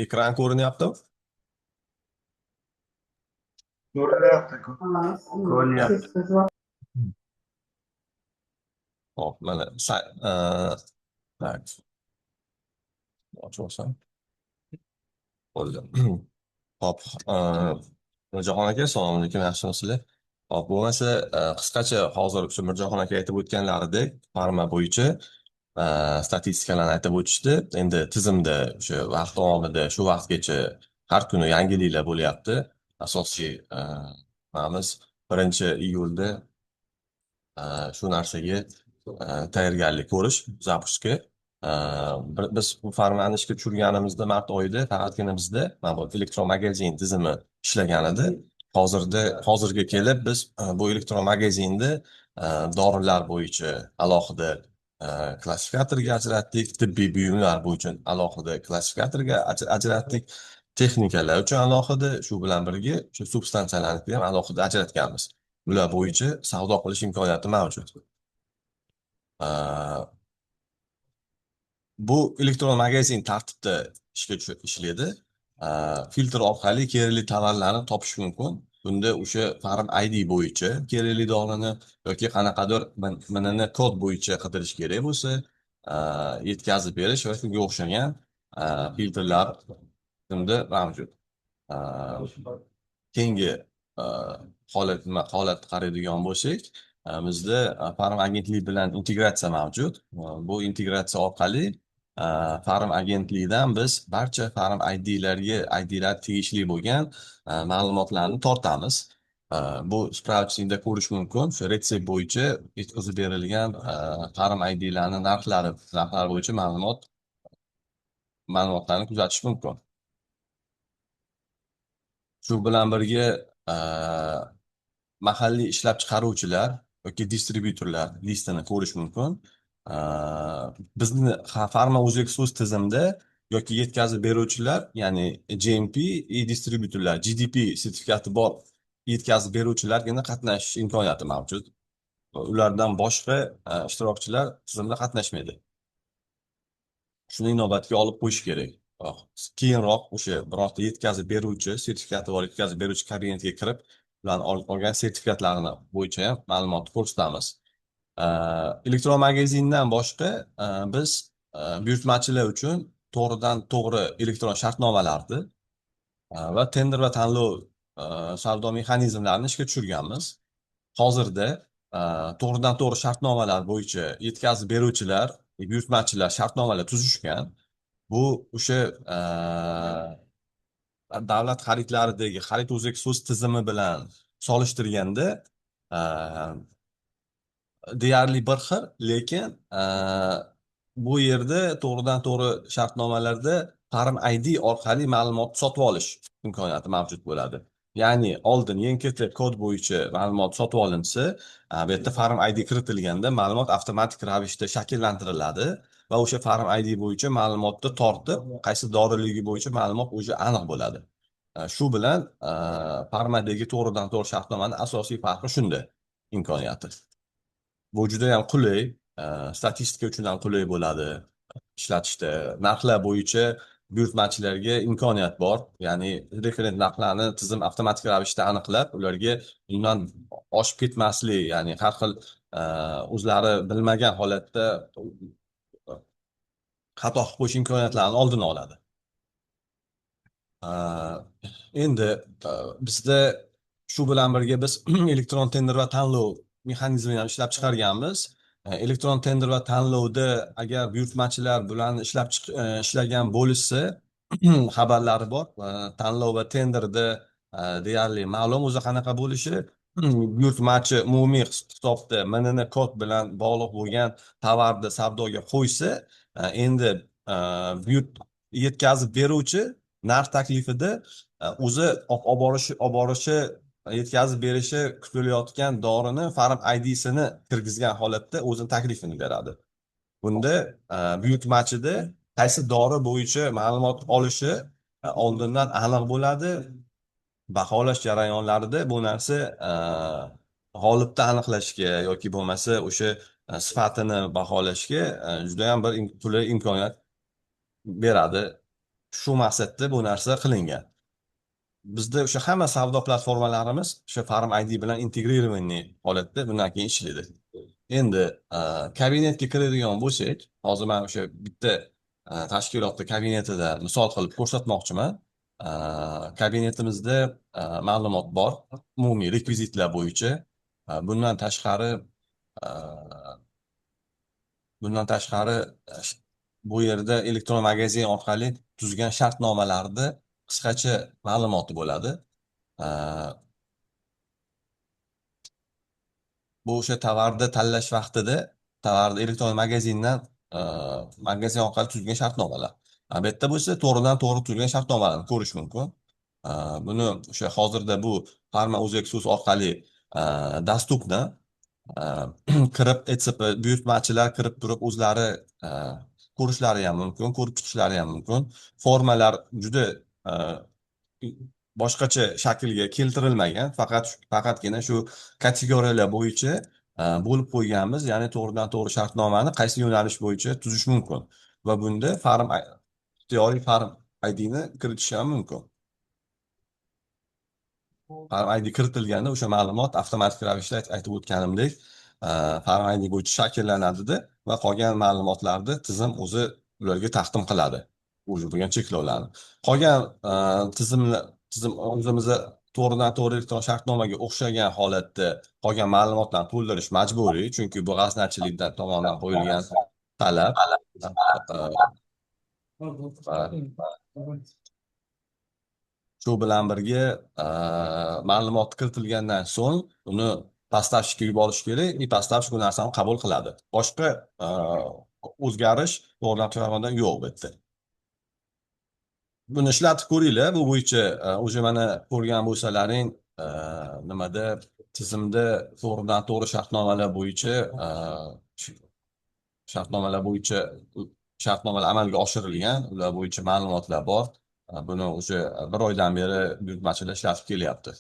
Ekran ko'rinyapti? Ko'rinyapti, Ya. ko'rinyapti. Hop, mana tak, ochib olsam bo'ldi. Hop, Mirjahon aka, assalomu alaykum, yaxshimisizlar? Hop, bo'lmasa, qisqacha hozir shu Mirjahon aka aytib o'tganlaridek, farma bo'yicha statistikalarni aytib o'tishdi. Endi tizimda o'sha vaqt davomida shu vaqtgacha har kuni yangiliklar bo'lyapti. Asosiy nimamiz 1-iyulda shu narsaga tayyorgarlik ko'rish, zapuska. Biz bu farmani ishga tushirganimizda mart oyida faqatgina bizda mana bu elektromagazin tizimi ishlagan edi. Hozirga kelib biz bu elektromagazinni dorilar bo'yicha alohida klassifikatorga ajratdik, tibbiy buyumlar bo'yicha alohida klassifikatorga ajratdik, texnikalar uchun alohida, shu bilan birga shu substansiyalarni ham alohida ajratganmiz. Bular bo'yicha savdo qilish imkoniyati mavjud. Aa, Bu elektron magazin tartibda ishlaydi. Filtr orqali kerakli tovarlarni topish mumkin. Bunda o'sha Farm ID bo'yicha kerakli dorini yoki qanaqadir MNN kod bo'yicha qidirish kerak bo'lsa, yetkazib berish va shunga o'xshagan filtrlar bunda mavjud. Keyingi e, holat qaraydigan bo'lsak, bizda Farm agentlik bilan integratsiya mavjud. Bu integratsiya orqali Farm agentlikdan biz barcha Farm IDlar tegishli bo'lgan ma'lumotlarni tortamiz. Bu spravchnikda ko'rish mumkin. Shu retsept bo'yicha yetkazib berilgan Farm IDlarni narxlar bo'yicha ma'lumotlarni kuzatish mumkin. Shu bilan birga mahalliy ishlab chiqaruvchilar yoki distribyutorlar listini ko'rish mumkin. Bizni Farma O'zbekso'z tizimda yoki yetkazib beruvchilar, ya'ni GMP distribyutorlar, GDP sertifikati bor yetkazib beruvchilargina qatnashish imkoniyati mavjud. Ulardan boshqa ishtirokchilar tizimda qatnashmaydi. Shuni inobatga olib qo'yish kerak. Keyinroq o'sha birorta yetkazib beruvchi, sertifikati bor yetkazib beruvchi kabinetiga kirib, ularni olgan sertifikatlarini bo'yicha ham ma'lumotni ko'rsatamiz. Elektron magazindan boshqa biz buyurtmachilar uchun to'g'ridan to'g'ri elektron shartnomalarni va tender va tanlov savdo mexanizmlarini ishga tushirganmiz. Hozirda to'g'ridan to'g'ri shartnomalar bo'yicha yetkazib beruvchilar, buyurtmachilar shartnomalar tuzishgan. Bu o'sha davlat xaridlaridagi xarid O'zbekso'z tizimi bilan solishtirganda deyarli bir xil, lekin bu yerda to'g'ridan to'g'ri shartnomalarda Farm ID orqali ma'lumot sotib olish imkoniyati mavjud bo'ladi. Ya'ni oldin YNKT kod bo'yicha ma'lumot sotib olinsa, bu yerda Farm ID kiritilganda ma'lumot avtomatik ravishda shakllantiriladi va o'sha Farm ID bo'yicha ma'lumotni tortib, qaysi doriligi bo'yicha ma'lumot o'zi aniq bo'ladi. Shu bilan Farmadagi to'g'ridan to'g'ri shartnomani asosiy farqi shunda, imkoniyati. Bu juda ham qulay, statistika uchun ham qulay bo'ladi ishlatishda. Narxlar bo'yicha buyurtmachilarga imkoniyat bor. Ya'ni referent narxlarni tizim avtomatik ravishda aniqlab, ularga undan oshib ketmaslik, ya'ni har xil o'zlari bilmagan holatda xato qilib qo'yish imkoniyatlarini oldini oladi. Endi bizda shu bilan birga biz elektron tender va tanlov mexanizmini ham ishlab chiqarganmiz. Elektron tender va tanlovda agar buyurtmachilar bularni ishlagan bo'lishsa xabarlari bor. Tanlov va tenderda deyarli ma'lum o'zi qanaqa bo'lishi. Buyurtmachi umumiy hisobda MNN kod bilan bog'liq bo'lgan tovarni savdoga qo'ysa, endi yetkazib beruvchi narx taklifida o'zi olib borishi yetkazib berishi kutilayotgan dorini Farm IDsini kirgizgan holatda o'zini taklifini beradi. Bunda buyurtmachida qaysi dori bo'yicha ma'lumot olishi oldindan aniq bo'ladi. Baholash jarayonlarida bu narsa g'olibni aniqlashga yoki bo'lmasa o'sha sifatini baholashga juda ham bir qulay imkoniyat beradi. shu maqsadda bu narsa qilingan. Bizda o'sha hamma savdo platformalarimiz o'sha Farm ID bilan integrированный holatda bundan keyin ishlaydi. Endi kabinetga kiradigan bo'lsak, hozir man o'sha bitta tashkilotni kabinetida misol qilib ko'rsatmoqchiman. Kabinetimizda ma'lumot bor, umumiy rekvizitlar bo'yicha. Bundan tashqari e, bundan tashqari e, sh- bu yerda elektron magazin orqali tuzgan shartnomalarni qisqacha ma'lumoti bo'ladi. E, Bu o'sha tovarni tanlash vaqtida tovarni elektron magazindan e, magazin orqali tuzilgan shartnomalar. Bu yerda bo'lsa to'g'ridan to'g'ri tuzilgan shartnomalarni ko'rish mumkin. E, Buni o'sha hozirda bu Farma Uzexus orqali e, dostupni. E, Kirib ETSP buyurtmachilar kirib turib o'zlari e, ko'rishlari ham mumkin, ko'rib chiqishlari ham mumkin. Formalar juda e, boshqacha shaklga keltirilmagan, faqatgina shu kategoriyalar bo'yicha bo'lib qo'yganmiz, ya'ni to'g'ridan to'g'ri shartnomani qaysi yo'nalish bo'yicha tuzish mumkin va bunda ixtiyoriy farm IDni kiritish ham mumkin. Farm ID kiritilganda o'sha ma'lumot avtomatik ravishda aytib o'tganimdek Farm ID bo'yicha shakllanadida va qolgan ma'lumotlarni tizim o'zi ularga taqdim qiladi o'zi bo'lgan cheklovlarni. Qolgan tizim o'zimizda to'g'ridan to'g'ri elektron shartnomaga o'xshagan holatda qolgan ma'lumotlarni to'ldirish majburiy, chunki bu g'aznachilikdan tomonidan qo'yilgan talab. Shu bilan birga ma'lumot kiritilgandan so'ng uni поставщикka yuborish kerak, и поставщик bu narsani qabul qiladi. Boshqa o'zgarish to'g'ridan to'g'ri yo'q bu yerda. Buni ishlatib ko'ringlar. Bu bo'yicha o'sha mana ko'rgan bo'lsalaring nimada tizimda to'g'ridan to'g'ri shartnomalar bo'yicha shartnomalar amalga oshirilgan, ular bo'yicha ma'lumotlar bor. Buni o'sha bir oydan beri buyurtmachilar ishlatib kelyapti.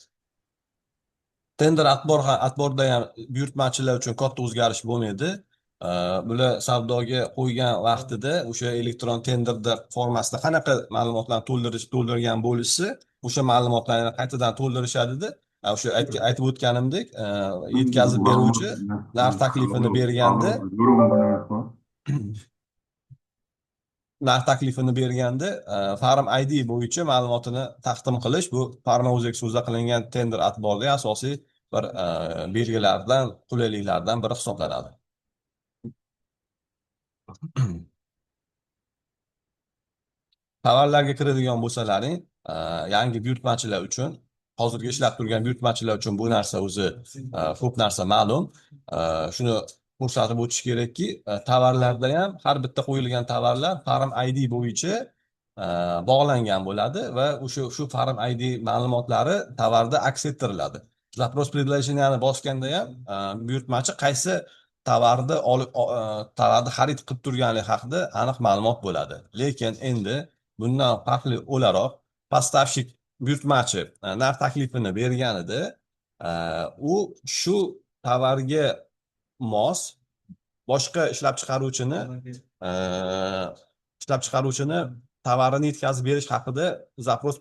Tender atborda ham buyurtmachilar uchun katta o'zgarish bo'lmaydi. Bular savdoga qo'ygan vaqtida o'sha elektron tenderda formasida qanaqa ma'lumotlarni to'ldirgan bo'lishsa, o'sha ma'lumotlarni qaytadan to'ldirishadida. O'sha aytib o'tganimdek, yetkazib beruvchi narx taklifini berganda narx taklifini berganda Farm ID bo'yicha ma'lumotini taqdim qilish bu Farma Uzexus'da qilingan tender atborda asosiy bir belgilardan, qulayliklardan biri hisoblanadi. Tovarlarga kiradigan bo'lsalaring, yangi buyurtmachilar uchun, hozirgi ishlab turgan buyurtmachilar uchun bu narsa o'zi ko'p narsa ma'lum. Shuni ko'rsatib o'tish kerakki, tovarlarda ham har bitta qo'yilgan tovarlar Farm ID bo'yicha bog'langan bo'ladi va shu Farm ID ma'lumotlari tovarda aks ettiriladi. Запрос предложенияni bosganda ham buyurtmachi qaysi tovarni xarid qilib turganligi haqida aniq ma'lumot bo'ladi. Lekin endi bundan farqli o'laroq поставщик buyurtmachi narx taklifini berganida u shu tovarga mos boshqa ishlab chiqaruvchini tovarini yetkazib berish haqida zaпрос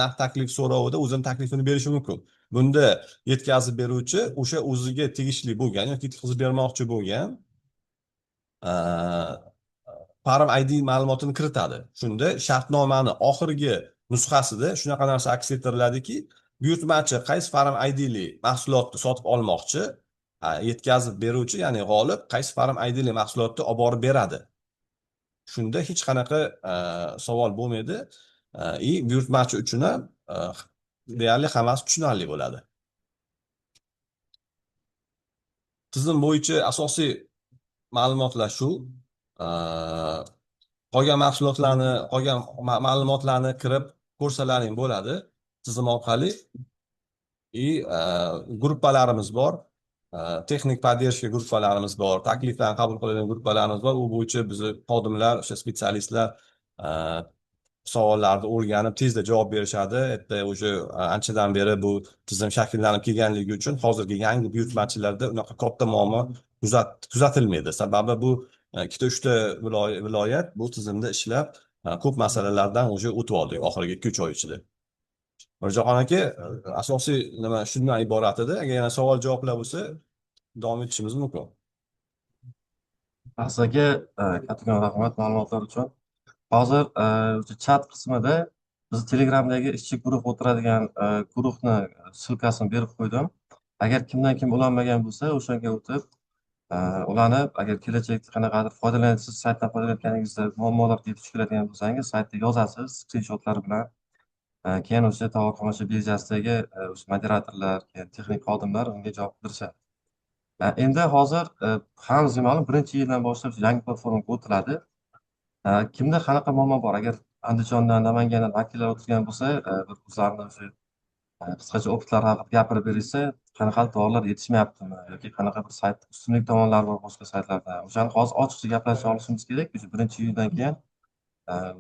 narx taklif so'rovida o'zini taklifini berishi mumkin. Bunda yetkazib beruvchi o'sha o'ziga tegishli bo'lgan yoki yetkazib bermoqchi bo'lgan Farm ID ma'lumotini kiritadi. Shunda shartnomani oxirgi nusxasida shunaqa narsa aks ettiriladiki, buyurtmachi qaysi Farm IDli mahsulotni sotib olmoqchi, yetkazib beruvchi, ya'ni g'olib qaysi Farm IDli mahsulotni olib borib beradi. Shunda hech qanaqa savol bo'lmaydi. Buyurtmachi uchun ham deyarli hammasi tushunarli bo'ladi. Tizim bo'yicha asosiy ma'lumotlar shu. Qolgan ma'lumotlarni kirib ko'rsalaring bo'ladi tizim orqali. Gruppalarimiz bor. Texnik поддержка gruppalarimiz bor, takliflarni qabul qiladigan gruppalarimiz bor. U bo'yicha bizni xodimlar, o'sha specialistlar savollarni o'rganib tezda javob berishadi. O'sha anchadan beri bu tizim shakllanib kelganligi uchun hozirgi yangi buyurtmachilarda unaqa katta muammo kuzatilmaydi. Sababi bu ikkita uchta viloyat bu tizimda ishlab ko'p masalalardan уже o'tib oldik oxirgi 2-3 oy ichida. Mirjahon aka, asosiy nima shundan iborat edi. Agar yana savol javoblar bo'lsa, davom etishimiz mumkin. Sizga kattakon rahmat ma'lumotlar uchun. Hozir o'sha chat qismida biz Telegramdagi ishchi guruh o'tiradigan guruhni ссылкасini berib qo'ydim. Agar kimdan kim ulanmagan bo'lsa, o'shanga o'tib ulanib, agar kelajakda qanaqadir foydalanasiz saytdan foydalanayotganingizda muammolarga duch keladigan bo'lsangiz, saytda yozasiz skrinshotlar bilan. Keyin o'sha tovar xomashyo birjasidagi o'sha moderatorlar, keyin texnik xodimlar unga javob berishadi. Endi hozir hammangizga ma'lum, birinchi yildan boshlab yangi platformaga o'tiladi. Kimda qanaqa muammo bor? Agar Andijondan, Namangandan vakillar o'tirgan bo'lsa, bir o'zlarini o'sha qisqacha opitlar haqida gapirib berishsa, qanaqa tovarlar yetishmayaptimi yoki qanaqa bir sayt ustunlik tomonlari bor boshqa saytlarda. O'shani hozir ochiqcha gaplashib olishimiz kerak. O'sha birinchi yildan keyin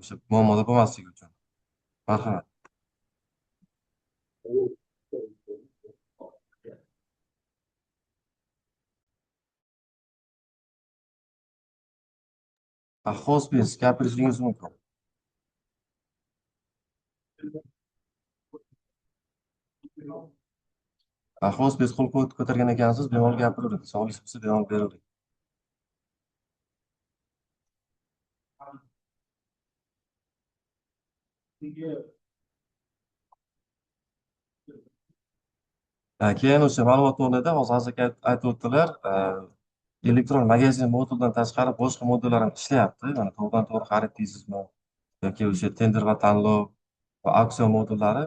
o'sha muammolar bo'lmasligi uchun. Marhamat. Hospice gapirishingiz mumkin. Hospice qo'l ko'targan ekansiz, bemalol gapiravering. Savolingiz bo'lsa bemalol beravering. Keyin o'sha ma'lumot o'rnida hozir aytib o'tdilar, elektron magazin moduldan tashqari boshqa modullar ham ishlayapti. Mana to'g'ridan to'g'ri xarid deysizmi yoki o'sha tender va tanlov va auksion modullari.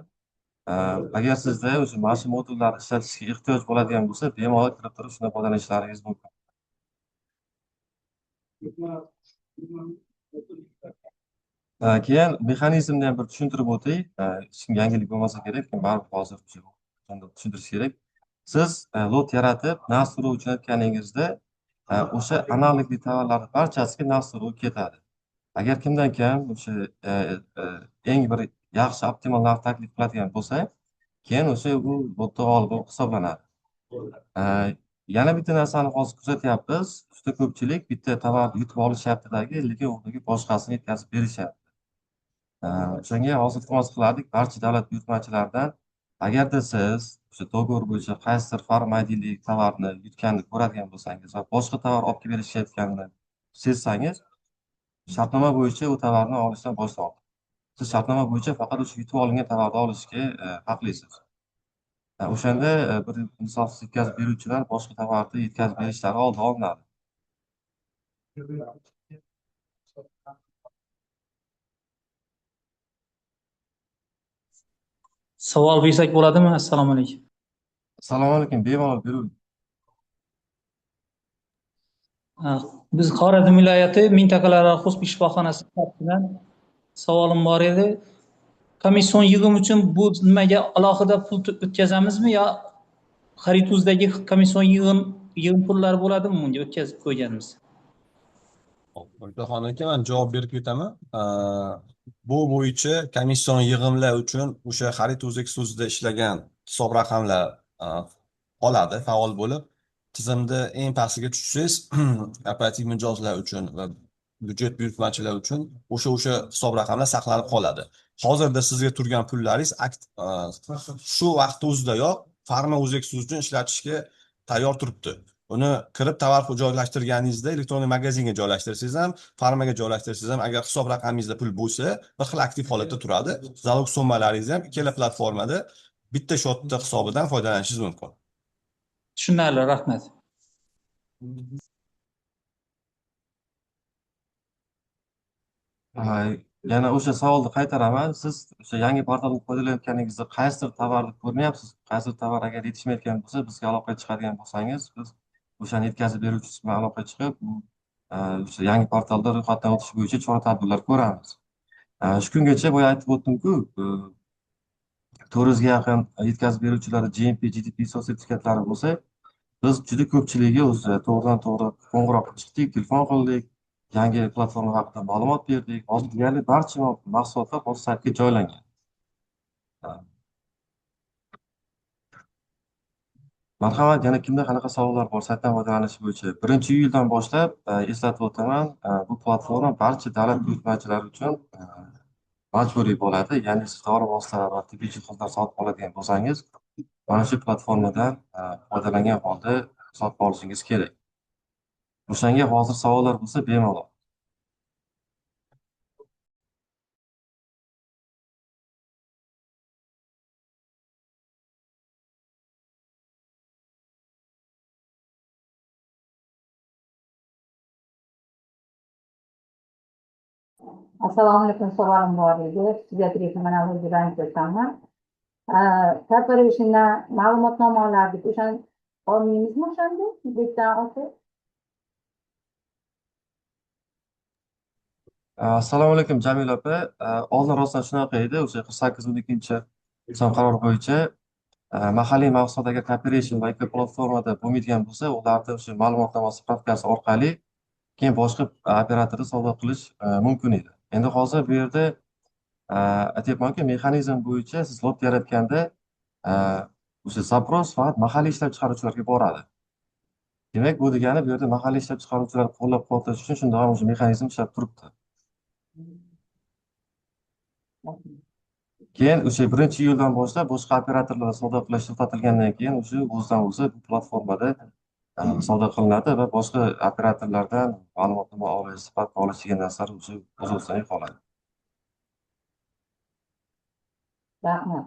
Agar sizda o'sha mana shu modullarni ishlatishga ehtiyoj bo'ladigan bo'lsa, bemalol kirib turib shundan foydalanishlaringiz mumkin. Keyin mexanizmni ham bir tushuntirib o'tay. Hech kimga yangilik bo'lmasa kerak, lekin baribir hozir tushuntirish kerak. Siz lot yaratib, narx suruv jo'natganingizda o'sha analogli tovarlarning barchasiga narx suruv ketadi. Agar kimdan kim o'sha eng bir yaxshi optimal narx taklif qiladigan bo'lsa, keyin o'sha u lotda g'olib hisoblanadi. Yana bitta narsani hozir kuzatyapmiz. Juda ko'pchilik bitta tovarni yutib olishyaptidagi, lekin o'rniga boshqasini yetkazib berishyapti. O'shanga hozir iltimos qilardik barcha davlat buyurtmachilaridan, agarda siz o'sha dogovor bo'yicha qaysidir farmaydili tovarni yutganini ko'radigan bo'lsangiz va boshqa tovar olib kelib berishayotganini sezsangiz, shartnoma bo'yicha u tovarni olishdan bosh torting. Siz shartnoma bo'yicha faqat o'sha yutib olingan tovarni olishga haqlisiz. O'shanda bir insofsiz yetkazib beruvchilar boshqa tovarni yetkazib berishlari oldi olinadi. Savol bersak bo'ladimi? Assalomu alaykum. Assalomu alaykum, bemalol beruvering. Biz Xorazm viloyati mintaqalararo xo'jalik shifoxonasi tarafidan savolim bor edi. Komission yig'im uchun bu nimaga alohida pul o'tkazamizmi yo xarid o'zidagi komission yig'im pullari bo'ladimi bunga o'tkazib qo'yganmiz? Mirjahon aka, men javob berib ketaman. Bu bo'yicha komission yig'imlar uchun o'sha xarid o'zak so'zida ishlagan hisob raqamlar qoladi faol bo'lib. Tizimda eng pastiga tushsangiz, operativ mijozlar uchun va byudjet buyurtmachilar uchun o'sha hisob raqamlar saqlanib qoladi. Hozirda sizga turgan pullaringiz shu vaqt o'zidayoq farma o'zak so'z uchun ishlatishga tayyor turibdi. Uni kirib tovar joylashtirganingizda elektron magazinga joylashtirsangiz ham, farmaga joylashtirsangiz ham, agar hisob raqamingizda pul bo'lsa, bir xil aktiv holatda turadi. Zalog summalaringiz ham ikkala platformada bitta shotda hisobidan foydalanishingiz mumkin. Tushunarli, rahmat. Yana o'sha savolni qaytaraman. Siz o'sha yangi portaldan foydalanayotganingizda qaysidir tovarni ko'rmayapsiz? Qaysidir tovar agar yetishmayotgan bo'lsa, bizga aloqaga chiqadigan bo'lsangiz, biz o'shani yetkazib beruvchisi bilan aloqaga chiqib, o'sha yangi portalda ro'yxatdan o'tish bo'yicha chora-tadbirlar ko'ramiz. Shu kungacha boya aytib o'tdim-ku, 400 ga yaqin yetkazib beruvchilar GMP, GDP sertifikatlari bo'lsa, biz juda ko'pchiligiga o'zi to'g'ridan to'g'ri qo'ng'iroq chiqdik, telefon qildik, yangi platforma haqida ma'lumot berdik. Hozir deyarli barcha mahsulotlar o'z saytga joylangan. Marhamat, yana kimda qanaqa savollar bor saytdan foydalanish bo'yicha? 1-iyuldan boshlab eslatib o'taman, bu platforma barcha davlat buyurtmachilari uchun majburiy bo'ladi. Ya'ni siz dori vositalari va tibbiy jihozlar sotib oladigan bo'lsangiz, mana shu platformadan foydalangan holda sotib olishingiz kerak. O'shanga hozir savollar bo'lsa bemalol. Assalomu alaykum, savolim bor edi. Psixiatriya kriminologiyadan kelyapman. Korporationdan ma'lumotnoma olardik. O'shani olmaymizmi o'shanda? Betdan olsa? Assalomu alaykum Jamila opa. Oldin rostdan shunaqa edi, o'sha 48-12 son qaror bo'yicha mahalliy mahsulot agar cooperation va platformada bo'lmaydigan bo'lsa, ularni o'sha ma'lumotnoma spravkasi orqali keyin boshqa operatorda savdo qilish mumkin edi. Endi hozir bu yerda aytyapmanki, mexanizm bo'yicha siz lot yaratganda o'sha zapros faqat mahalliy ishlab chiqaruvchilarga boradi. Demak, bu degani bu yerda mahalliy ishlab chiqaruvchilar qo'llab-quvvatlash uchun shundoq ham o'sha mexanizm ishlab turibdi. Keyin o'sha 1-iyuldan boshlab boshqa operatorlarga savdo qilish to'xtatilgandan keyin o'sha o'zidan o'zi bu platformada savdo qilinadi va boshqa operatorlardan ma'lumotnoma olish, sifat olish degan narsalar o'sha o'z-o'zidan yo'qoladi. Rahmat.